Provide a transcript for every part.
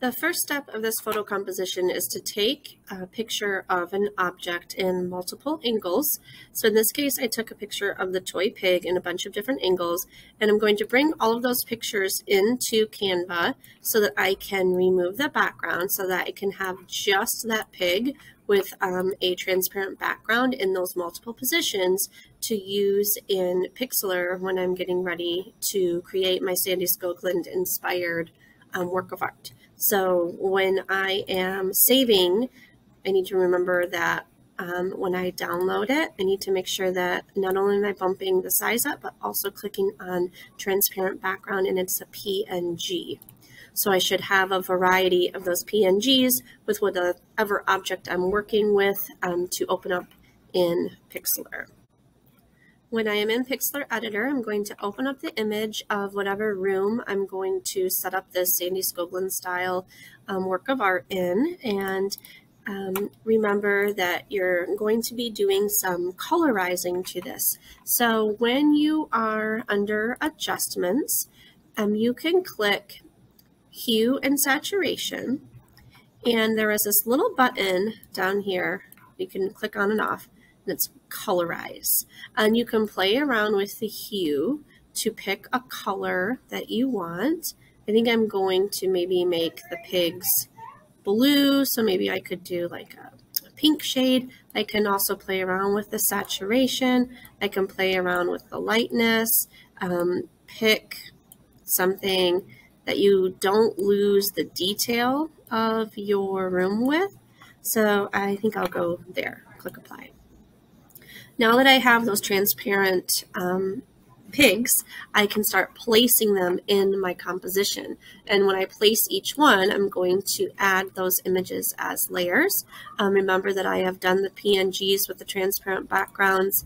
The first step of this photo composition is to take a picture of an object in multiple angles. So in this case, I took a picture of the toy pig in a bunch of different angles, and I'm going to bring all of those pictures into Canva so that I can remove the background so that I can have just that pig with a transparent background in those multiple positions to use in Pixlr when I'm getting ready to create my Sandy Skoglund inspired work of art. So when I am saving, I need to remember that when I download it, I need to make sure that not only am I bumping the size up, but also clicking on transparent background, and it's a PNG. So I should have a variety of those PNGs with whatever object I'm working with to open up in Pixlr. When I am in Pixlr Editor, I'm going to open up the image of whatever room I'm going to set up this Sandy Skoglund style work of art in. And remember that you're going to be doing some colorizing to this. So when you are under Adjustments, you can click Hue and Saturation. And there is this little button down here you can click on and off. It's colorize, and you can play around with the hue to pick a color that you want. I think I'm going to maybe make the pigs blue, so maybe I could do like a pink shade. I can also play around with the saturation. I can play around with the lightness, pick something that you don't lose the detail of your room with. So I think I'll go there, click apply. Now that I have those transparent pigs, I can start placing them in my composition. And when I place each one, I'm going to add those images as layers. Remember that I have done the PNGs with the transparent backgrounds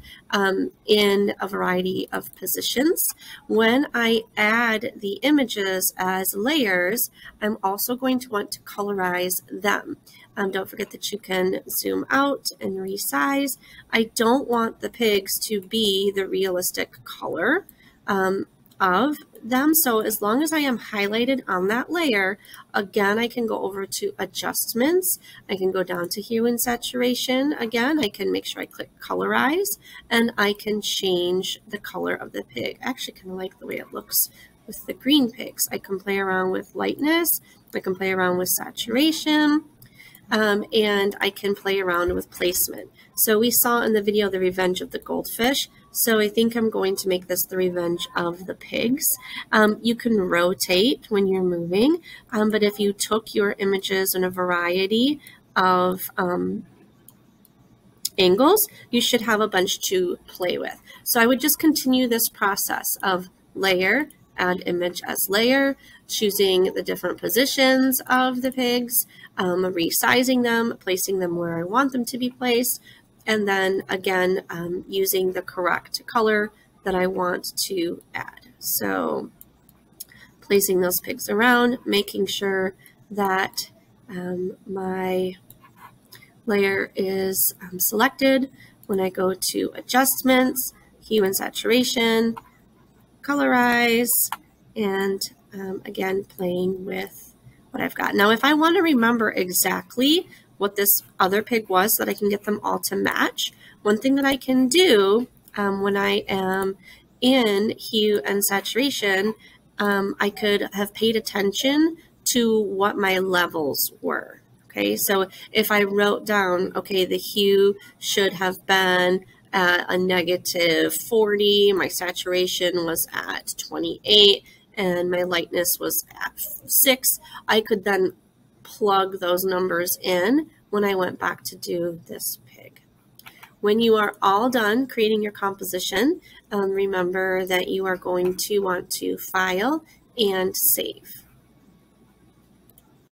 in a variety of positions. When I add the images as layers, I'm also going to want to colorize them. Don't forget that you can zoom out and resize. I don't want the pigs to be the realistic color of them. So as long as I am highlighted on that layer, again, I can go over to Adjustments. I can go down to Hue and Saturation. Again, I can make sure I click Colorize, and I can change the color of the pig. I actually kind of like the way it looks with the green pigs. I can play around with lightness. I can play around with saturation. And I can play around with placement. So we saw in the video the Revenge of the Goldfish. So I think I'm going to make this the Revenge of the Pigs. You can rotate when you're moving, but if you took your images in a variety of angles, you should have a bunch to play with. So I would just continue this process of layer, add image as layer, choosing the different positions of the pigs, resizing them, placing them where I want them to be placed, and then again, using the correct color that I want to add. So placing those pigs around, making sure that my layer is selected. When I go to Adjustments, Hue and Saturation, colorize, and again, playing with what I've got. Now, if I want to remember exactly what this other pig was so that I can get them all to match, one thing that I can do when I am in Hue and Saturation, I could have paid attention to what my levels were. Okay, so if I wrote down, okay, the hue should have been at a -40, my saturation was at 28, and my lightness was at 6, I could then plug those numbers in when I went back to do this pig. When you are all done creating your composition, remember that you are going to want to file and save.